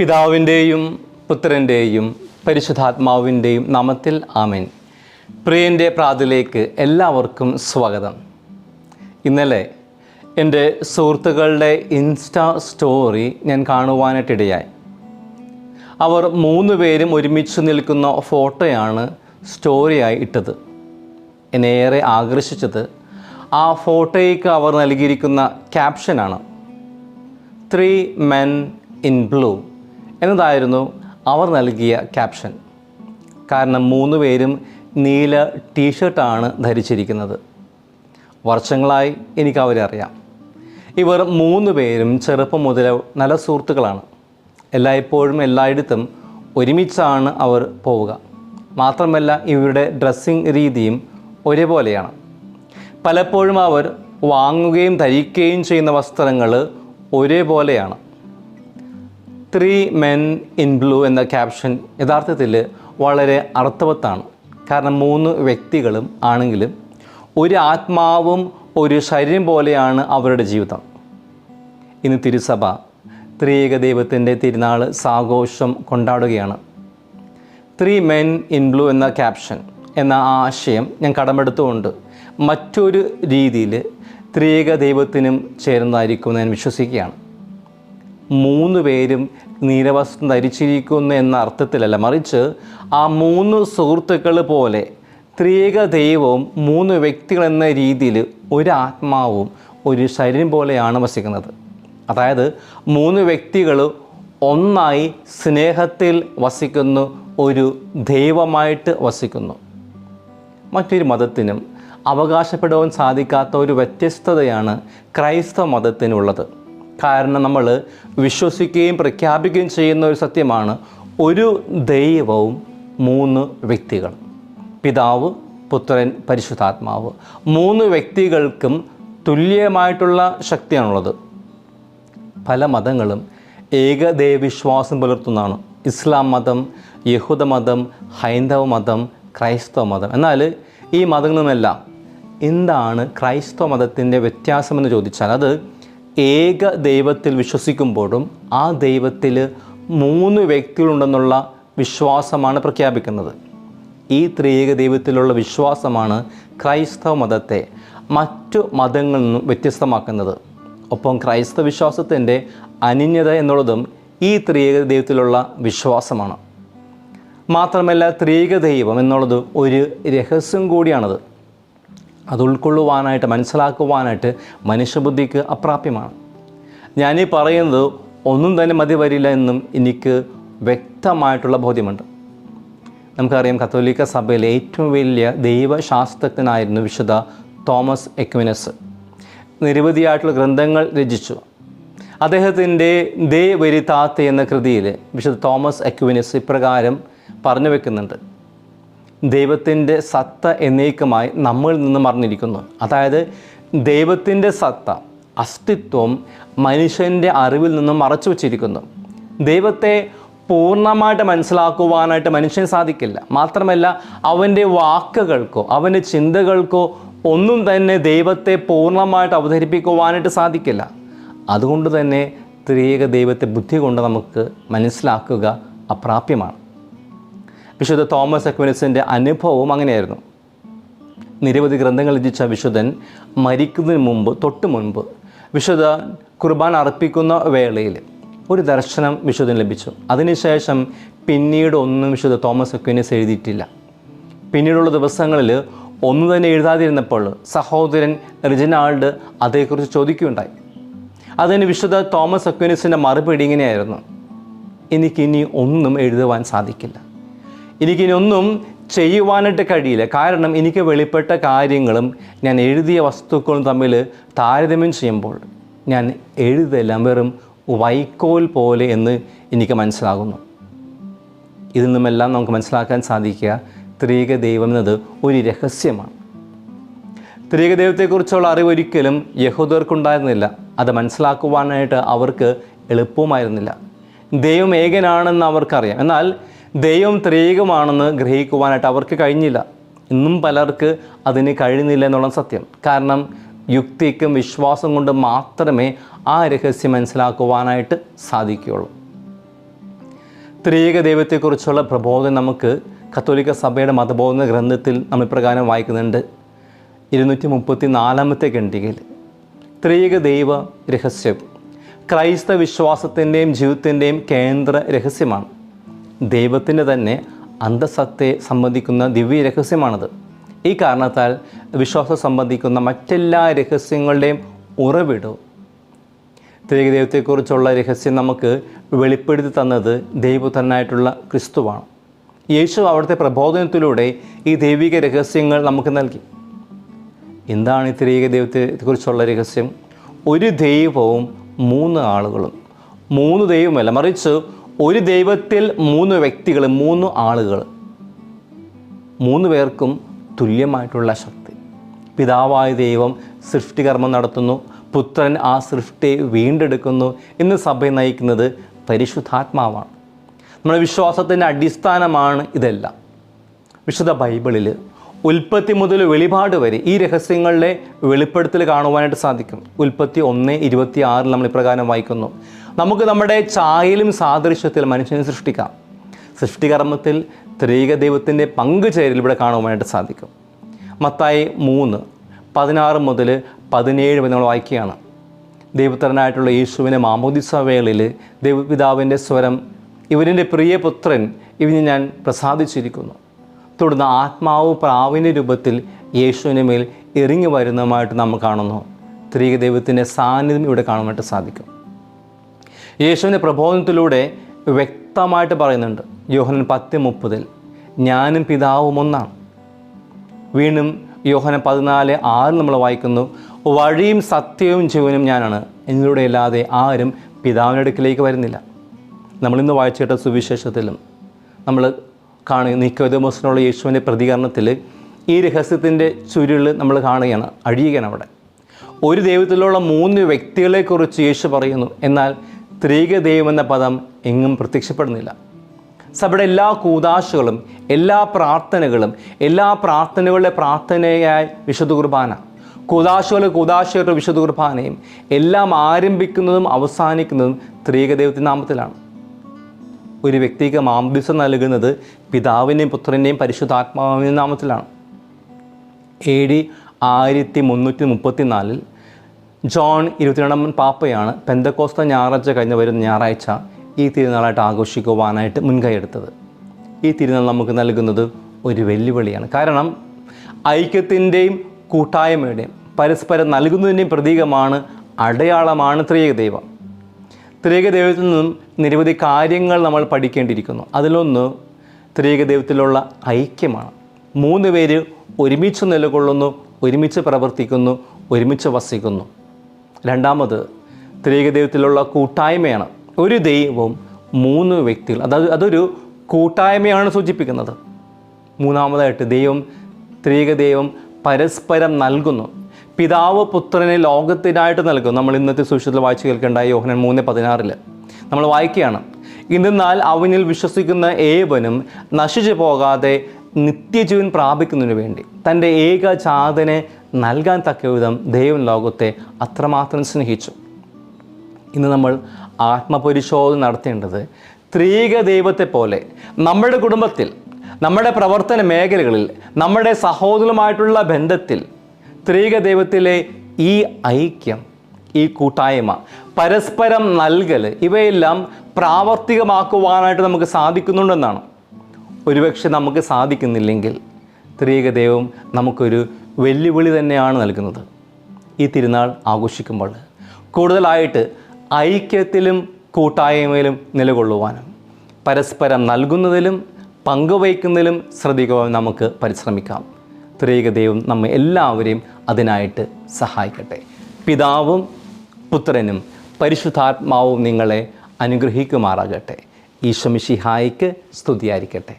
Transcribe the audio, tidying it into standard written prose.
പിതാവിൻ്റെയും പുത്രൻ്റെയും പരിശുദ്ധാത്മാവിൻ്റെയും നാമത്തിൽ ആമേൻ. പ്രിയൻ്റെ പ്രാതിലേക്ക് എല്ലാവർക്കും സ്വാഗതം. ഇന്നലെ എൻ്റെ സുഹൃത്തുക്കളുടെ ഇൻസ്റ്റാ സ്റ്റോറി ഞാൻ കാണുവാനായിട്ടിടയായി. അവർ 3 പേരും ഒരുമിച്ച് നിൽക്കുന്ന ഫോട്ടോയാണ് സ്റ്റോറിയായി ഇട്ടത്. എന്നെ ഏറെ ആകർഷിച്ചത് ആ ഫോട്ടോയ്ക്ക് അവർ നൽകിയിരിക്കുന്ന ക്യാപ്ഷനാണ്. 3 men in blue എന്നതായിരുന്നു അവർ നൽകിയ ക്യാപ്ഷൻ. കാരണം 3 പേരും നീല ടീഷർട്ടാണ് ധരിച്ചിരിക്കുന്നത്. വർഷങ്ങളായി എനിക്ക് അവരെ അറിയാം. ഇവർ 3 പേരും ചെറുപ്പം മുതൽ നല്ല സുഹൃത്തുക്കളാണ്. എല്ലായ്പ്പോഴും എല്ലായിടത്തും ഒരുമിച്ചാണ് അവർ പോവുക. മാത്രമല്ല ഇവരുടെ ഡ്രസ്സിങ് രീതിയും ഒരേപോലെയാണ്. പലപ്പോഴും അവർ വാങ്ങുകയും ധരിക്കുകയും ചെയ്യുന്ന വസ്ത്രങ്ങൾ ഒരേപോലെയാണ്. 3 men in blue എന്ന ക്യാപ്ഷൻ യഥാർത്ഥത്തിൽ വളരെ അർത്ഥവത്താണ്. കാരണം 3 വ്യക്തികളും ആണെങ്കിലും ഒരു ആത്മാവും ഒരു ശരീരം പോലെയാണ് അവരുടെ ജീവിതം. ഇന്ന് തിരുസഭ ത്രിയേക ദൈവത്തിൻ്റെ തിരുനാൾ സാഘോഷം കൊണ്ടാടുകയാണ്. 3 men in blue എന്ന ക്യാപ്ഷൻ എന്ന ആശയം ഞാൻ കടമെടുത്തുകൊണ്ട് മറ്റൊരു രീതിയിൽ ത്രിയേക ദൈവത്തിനും ചേർന്നതായിരിക്കുമെന്ന് ഞാൻ വിശ്വസിക്കുകയാണ്. 3 പേരും നീലവസ്ത്രം ധരിച്ചിരിക്കുന്നു എന്ന അർത്ഥത്തിലല്ല, മറിച്ച് ആ 3 സുഹൃത്തുക്കൾ പോലെ ത്രിയേക ദൈവവും 3 വ്യക്തികൾ എന്ന രീതിയിൽ ഒരു ആത്മാവും ഒരു ശരീരം പോലെയാണ് വസിക്കുന്നത്. അതായത് 3 വ്യക്തികൾ ഒന്നായി സ്നേഹത്തിൽ വസിക്കുന്നു, ഒരു ദൈവമായിട്ട് വസിക്കുന്നു. മറ്റൊരു മതത്തിനും അവകാശപ്പെടുവാൻ സാധിക്കാത്ത ഒരു വ്യത്യസ്തതയാണ് ക്രൈസ്തവ മതത്തിനുള്ളത്. കാരണം നമ്മൾ വിശ്വസിക്കുകയും പ്രഖ്യാപിക്കുകയും ചെയ്യുന്ന ഒരു സത്യമാണ് ഒരു ദൈവവും 3 വ്യക്തികൾ, പിതാവ്, പുത്രൻ, പരിശുദ്ധാത്മാവ്. 3 വ്യക്തികൾക്കും തുല്യമായിട്ടുള്ള ശക്തിയാണുള്ളത്. പല മതങ്ങളും ഏകദൈവവിശ്വാസം പുലർത്തുന്നതാണ്. ഇസ്ലാം മതം, യഹൂദ മതം, ഹൈന്ദവ മതം, ക്രൈസ്തവ മതം. എന്നാൽ ഈ മതങ്ങളിലെല്ലാം എന്താണ് ക്രൈസ്തവ മതത്തിൻ്റെ വ്യത്യാസമെന്ന് ചോദിച്ചാൽ അത് ഏക ദൈവത്തിൽ വിശ്വസിക്കുമ്പോഴും ആ ദൈവത്തിൽ 3 വ്യക്തികളുണ്ടെന്നുള്ള വിശ്വാസമാണ് പ്രഖ്യാപിക്കുന്നത്. ഈ ത്രിയേക ദൈവത്തിലുള്ള വിശ്വാസമാണ് ക്രൈസ്തവ മതത്തെ മറ്റു മതങ്ങളിൽ നിന്നും വ്യത്യസ്തമാക്കുന്നത്. ഒപ്പം ക്രൈസ്തവ വിശ്വാസത്തിൻ്റെ അനന്യത എന്നുള്ളതും ഈ ത്രിയേക ദൈവത്തിലുള്ള വിശ്വാസമാണ്. മാത്രമല്ല ത്രിയേക ദൈവം എന്നുള്ളത് ഒരു രഹസ്യം കൂടിയാണത്. അത് ഉൾക്കൊള്ളുവാനായിട്ട്, മനസ്സിലാക്കുവാനായിട്ട് മനുഷ്യബുദ്ധിക്ക് അപ്രാപ്യമാണ്. ഞാനീ പറയുന്നത് ഒന്നും തന്നെ മതി വരില്ല എന്നും എനിക്ക് വ്യക്തമായിട്ടുള്ള ബോധ്യമുണ്ട്. നമുക്കറിയാം, കത്തോലിക്ക സഭയിലെ ഏറ്റവും വലിയ ദൈവശാസ്ത്രജ്ഞനായിരുന്നു വിശുദ്ധ തോമസ് എക്വിനസ്. നിരവധിയായിട്ടുള്ള ഗ്രന്ഥങ്ങൾ രചിച്ചു. അദ്ദേഹത്തിൻ്റെ ദേ വെരിതാത്തെ എന്ന കൃതിയിൽ വിശുദ്ധ തോമസ് എക്വിനസ് ഇപ്രകാരം പറഞ്ഞു വെക്കുന്നുണ്ട്: ദൈവത്തിൻ്റെ സത്ത എന്നേക്കുമായി നമ്മളിൽ നിന്ന് മറഞ്ഞിരിക്കുന്നു. അതായത് ദൈവത്തിൻ്റെ സത്ത, അസ്തിത്വം മനുഷ്യൻ്റെ അറിവിൽ നിന്നും മറച്ചു വച്ചിരിക്കുന്നു. ദൈവത്തെ പൂർണ്ണമായിട്ട് മനസ്സിലാക്കുവാനായിട്ട് മനുഷ്യന് സാധിക്കില്ല. മാത്രമല്ല അവൻ്റെ വാക്കുകൾക്കോ അവൻ്റെ ചിന്തകൾക്കോ ഒന്നും തന്നെ ദൈവത്തെ പൂർണ്ണമായിട്ട് അവതരിപ്പിക്കുവാനായിട്ട് സാധിക്കില്ല. അതുകൊണ്ട് തന്നെ ത്രിയേക ദൈവത്തെ ബുദ്ധി കൊണ്ട് നമുക്ക് മനസ്സിലാക്കുക അപ്രാപ്യമാണ്. വിശുദ്ധ തോമസ് അക്വിനസിൻ്റെ അനുഭവവും അങ്ങനെയായിരുന്നു. നിരവധി ഗ്രന്ഥങ്ങൾ രചിച്ച വിശുദ്ധൻ മരിക്കുന്നതിന് തൊട്ട് മുൻപ് വിശുദ്ധ കുർബാന അർപ്പിക്കുന്ന വേളയിൽ ഒരു ദർശനം വിശുദ്ധന് ലഭിച്ചു. അതിനുശേഷം പിന്നീട് ഒന്നും വിശുദ്ധ തോമസ് അക്വിനസ് എഴുതിയിട്ടില്ല. പിന്നീടുള്ള ദിവസങ്ങളിൽ ഒന്നും തന്നെ എഴുതാതിരുന്നപ്പോൾ സഹോദരൻ റിജിനാൾഡ് അതേക്കുറിച്ച് ചോദിക്കുകയുണ്ടായി. അതിന് വിശുദ്ധ തോമസ് അക്വിനസിൻ്റെ മറുപടി ഇങ്ങനെയായിരുന്നു: എനിക്കിനി ഒന്നും എഴുതുവാൻ സാധിക്കില്ല, എനിക്കിനി ഒന്നും ചെയ്യുവാനായിട്ട് കഴിയില്ല. കാരണം എനിക്ക് വെളിപ്പെട്ട കാര്യങ്ങളും ഞാൻ എഴുതിയ വസ്തുക്കളും തമ്മിൽ താരതമ്യം ചെയ്യുമ്പോൾ ഞാൻ എഴുതെല്ലാം വെറും വൈക്കോൽ പോലെ എന്ന് എനിക്ക് മനസ്സിലാകുന്നു. ഇതിൽ നിന്നുമെല്ലാം നമുക്ക് മനസ്സിലാക്കാൻ സാധിക്കുക ത്രിയേക ദൈവം എന്നത് ഒരു രഹസ്യമാണ്. ത്രിയേക ദൈവത്തെക്കുറിച്ചുള്ള അറിവ് ഒരിക്കലും യഹൂദർക്കുണ്ടായിരുന്നില്ല. അത് മനസ്സിലാക്കുവാനായിട്ട് അവർക്ക് എളുപ്പവുമായിരുന്നില്ല. ദൈവം ഏകനാണെന്ന് അവർക്കറിയാം. എന്നാൽ ദൈവം ത്രിയേകമാണെന്ന് ഗ്രഹിക്കുവാനായിട്ട് അവർക്ക് കഴിഞ്ഞില്ല. ഇന്നും പലർക്ക് അതിന് കഴിയുന്നില്ല എന്നുള്ള സത്യം. കാരണം യുക്തിക്കും വിശ്വാസം കൊണ്ട് മാത്രമേ ആ രഹസ്യം മനസ്സിലാക്കുവാനായിട്ട് സാധിക്കുകയുള്ളൂ. ത്രിയേക ദൈവത്തെക്കുറിച്ചുള്ള പ്രബോധനം നമുക്ക് കത്തോലിക്ക സഭയുടെ മതബോധന ഗ്രന്ഥത്തിൽ നമ്മൾ ഇപ്രകാരം വായിക്കുന്നുണ്ട്. 234 ഖണ്ഡികയിൽ ത്രിയേക ദൈവ രഹസ്യം ക്രൈസ്തവ വിശ്വാസത്തിൻ്റെയും ജീവിതത്തിൻ്റെയും കേന്ദ്ര രഹസ്യമാണ്. ദൈവത്തിൻ്റെ തന്നെ അന്തസത്തെ സംബന്ധിക്കുന്ന ദിവ്യ രഹസ്യമാണത്. ഈ കാരണത്താൽ വിശ്വാസം സംബന്ധിക്കുന്ന മറ്റെല്ലാ രഹസ്യങ്ങളുടെയും ഉറവിടവും ത്രിയേക ദൈവത്തെക്കുറിച്ചുള്ള രഹസ്യം നമുക്ക് വെളിപ്പെടുത്തി തന്നത് ദൈവപുത്രനായിട്ടുള്ള ക്രിസ്തുവാണ്. യേശു അവിടുത്തെ പ്രബോധനത്തിലൂടെ ഈ ദൈവിക രഹസ്യങ്ങൾ നമുക്ക് നൽകി. എന്താണ് ഈ ത്രിയേക ദൈവത്തെക്കുറിച്ചുള്ള രഹസ്യം? ഒരു ദൈവവും 3 ആളുകളും. 3 ദൈവമല്ല, മറിച്ച് ഒരു ദൈവത്തിൽ 3 വ്യക്തികൾ, 3 ആളുകൾ, 3 പേർക്കും തുല്യമായിട്ടുള്ള ശക്തി. പിതാവായ ദൈവം സൃഷ്ടികർമ്മം നടത്തുന്നു, പുത്രൻ ആ സൃഷ്ടിയെ വീണ്ടെടുക്കുന്നു. ഇന്ന് സഭയെ നയിക്കുന്നത് പരിശുദ്ധാത്മാവാണ്. നമ്മുടെ വിശ്വാസത്തിൻ്റെ അടിസ്ഥാനമാണ് ഇതെല്ലാം. വിശുദ്ധ ബൈബിളിൽ ഉൽപ്പത്തി മുതൽ വെളിപാട് വരെ ഈ രഹസ്യങ്ങളുടെ വെളിപ്പെടുത്തൽ കാണുവാനായിട്ട് സാധിക്കും. ഉൽപ്പത്തി 1:26 നമ്മൾ ഇപ്രകാരം വായിക്കുന്നു: നമുക്ക് നമ്മുടെ ഛായയിലും സാദൃശ്യത്തിൽ മനുഷ്യനെ സൃഷ്ടിക്കാം. സൃഷ്ടികർമ്മത്തിൽ ത്രിയേക ദൈവത്തിൻ്റെ പങ്കുചേരൽ ഇവിടെ കാണുവാനായിട്ട് സാധിക്കും. മത്തായി 3:16 മുതൽ 17 വരെ നമ്മൾ വായിക്കുകയാണ്. ദൈവപുത്രനായിട്ടുള്ള യേശുവിനെ മാമോദിസ വേളയിൽ ദൈവപിതാവിൻ്റെ സ്വരം, ഇവരിൻ്റെ പ്രിയപുത്രൻ, ഇവന് ഞാൻ പ്രസാദിച്ചിരിക്കുന്നു. തുടർന്ന് ആത്മാവ് പ്രാവിൻ്റെ രൂപത്തിൽ യേശുവിന് മേൽ ഇറങ്ങി വരുന്നതുമായിട്ട് നമ്മൾ കാണുന്നു. ത്രിയേക ദൈവത്തിൻ്റെ സാന്നിധ്യം ഇവിടെ കാണുവാനായിട്ട് സാധിക്കും. യേശുവിൻ്റെ പ്രബോധനത്തിലൂടെ വ്യക്തമായിട്ട് പറയുന്നുണ്ട്. യോഹന്നാൻ 10:30 ഞാനും പിതാവും ഒന്നാണ്. വീണ്ടും യോഹന്നാൻ 14:6 നമ്മൾ വായിക്കുന്നു: വഴിയും സത്യവും ജീവനും ഞാനാണ്, എന്നിലൂടെ അല്ലാതെ ആരും പിതാവിൻ്റെ അടുക്കിലേക്ക് വരുന്നില്ല. നമ്മളിന്ന് വായിച്ചിട്ട സുവിശേഷത്തിലും നമ്മൾ കാണുക നിക്കോദെമോസിനുള്ള യേശുവിൻ്റെ പ്രതികരണത്തിൽ ഈ രഹസ്യത്തിൻ്റെ ചുരുൾ നമ്മൾ കാണുകയാണ്, അഴിയുകയാണ്. അവിടെ ഒരു ദൈവത്തിലുള്ള 3 വ്യക്തികളെക്കുറിച്ച് യേശു പറയുന്നു, എന്നാൽ ത്രിയേക ദൈവം എന്ന പദം എങ്ങും പ്രത്യക്ഷപ്പെടുന്നില്ല. സഭയുടെ എല്ലാ കൂദാശകളും, എല്ലാ പ്രാർത്ഥനകളുടെ പ്രാർത്ഥനയായി വിശുദ്ധ കുർബാന, കൂദാശയുടെ വിശുദ്ധ കുർബാനയും എല്ലാം ആരംഭിക്കുന്നതും അവസാനിക്കുന്നതും ത്രിയേക ദൈവത്തിൻ്റെ നാമത്തിലാണ്. ഒരു വ്യക്തിക്ക് മാമോദിസ നൽകുന്നത് പിതാവിൻ്റെയും പുത്രൻ്റെയും പരിശുദ്ധാത്മാവിൻ്റെ നാമത്തിലാണ്. AD 1334 ജോൺ 22 പാപ്പയാണ് പെന്തക്കോസ്ത ഞായറാഴ്ച കഴിഞ്ഞ് വരുന്ന ഞായറാഴ്ച ഈ തിരുനാളായിട്ട് ആഘോഷിക്കുവാനായിട്ട് മുൻകൈയെടുത്തത്. ഈ തിരുനാൾ നമുക്ക് നൽകുന്നത് ഒരു വെല്ലുവിളിയാണ്. കാരണം ഐക്യത്തിൻ്റെയും കൂട്ടായ്മയുടെയും പരസ്പരം നൽകുന്നതിൻ്റെയും പ്രതീകമാണ്, അടയാളമാണ് ത്രിയേക ദൈവം. ത്രിയേക ദൈവത്തിൽ നിന്നും നിരവധി കാര്യങ്ങൾ നമ്മൾ പഠിക്കേണ്ടിയിരിക്കുന്നു. അതിലൊന്ന് ത്രിയേക ദൈവത്തിലുള്ള ഐക്യമാണ്. 3 പേര് ഒരുമിച്ച് നിലകൊള്ളുന്നു, ഒരുമിച്ച് പ്രവർത്തിക്കുന്നു, ഒരുമിച്ച് വസിക്കുന്നു. രണ്ടാമത് ത്രിയേക ദൈവത്തിലുള്ള കൂട്ടായ്മയാണ്. ഒരു ദൈവവും 3 വ്യക്തികൾ, അതൊരു കൂട്ടായ്മയാണ് സൂചിപ്പിക്കുന്നത്. മൂന്നാമതായിട്ട് ത്രിയേക ദൈവം പരസ്പരം നൽകുന്നു. പിതാവ് പുത്രനെ ലോകത്തിനായിട്ട് നൽകും. നമ്മൾ ഇന്നത്തെ സുവിശേഷത്തിൽ വായിച്ചു കേൾക്കേണ്ട യോഹന്നാൻ 3:16 നമ്മൾ വായിക്കുകയാണ്: എന്നാൽ അവനിൽ വിശ്വസിക്കുന്ന ഏവനും നശിച്ചു പോകാതെ നിത്യജീവൻ പ്രാപിക്കുന്നതിന് വേണ്ടി തൻ്റെ ഏകജാതനെ നൽകാൻ തക്കവിധം ദൈവം ലോകത്തെ അത്രമാത്രം സ്നേഹിച്ചു. ഇന്ന് നമ്മൾ ആത്മപരിശോധന നടത്തേണ്ടത് ത്രിയേക ദൈവത്തെ പോലെ നമ്മുടെ കുടുംബത്തിൽ, നമ്മുടെ പ്രവർത്തന മേഖലകളിൽ, നമ്മുടെ സഹോദരനുമായിട്ടുള്ള ബന്ധത്തിൽ ത്രിയേക ദൈവത്തിലെ ഈ ഐക്യം, ഈ കൂട്ടായ്മ, പരസ്പരം നൽകൽ, ഇവയെല്ലാം പ്രാവർത്തികമാക്കുവാനായിട്ട് നമുക്ക് സാധിക്കുന്നുണ്ടെന്നാണ്. ഒരുപക്ഷെ നമുക്ക് സാധിക്കുന്നില്ലെങ്കിൽ ത്രിയേക ദൈവം നമുക്കൊരു വെല്ലുവിളി തന്നെയാണ് നൽകുന്നത്. ഈ തിരുനാൾ ആഘോഷിക്കുമ്പോൾ കൂടുതലായിട്ട് ഐക്യത്തിലും കൂട്ടായ്മയിലും നിലകൊള്ളുവാനും പരസ്പരം നൽകുന്നതിലും പങ്കുവയ്ക്കുന്നതിലും ശ്രദ്ധിക്കുവാൻ നമുക്ക് പരിശ്രമിക്കാം. ത്രിയേക ദൈവം നമ്മെ എല്ലാവരെയും അതിനായിട്ട് സഹായിക്കട്ടെ. പിതാവും പുത്രനും പരിശുദ്ധാത്മാവും നിങ്ങളെ അനുഗ്രഹിക്കുമാറാകട്ടെ. ഈശോ മിശിഹായിക്ക് സ്തുതിയായിരിക്കട്ടെ.